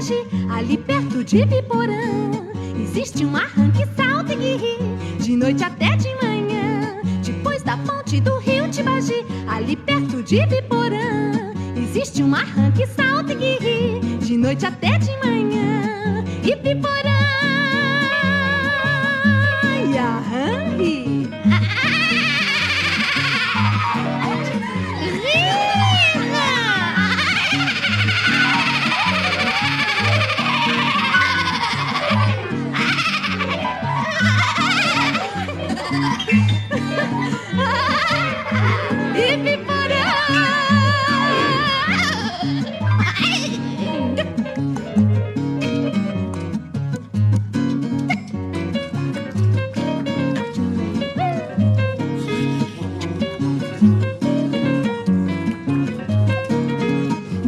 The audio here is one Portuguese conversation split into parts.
Tibagi, ali perto de Biporã. Existe um arranque, salta e ri, de noite até de manhã. Depois da ponte do rio Tibagi, ali perto de Biporã. Existe um arranque, salta e ri, de noite até de manhã. E Biporã, e arranque.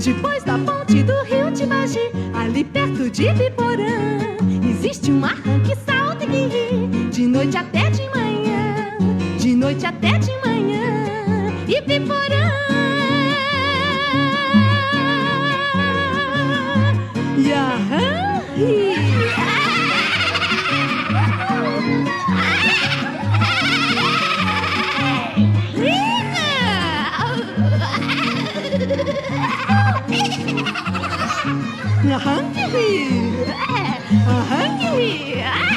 Depois da ponte do rio Tibagi, ali perto de Biporã, existe um arranque, salta e ri, de noite até de manhã. De noite até de manhã. E Biporã, e arranque. Arranque! Arranque!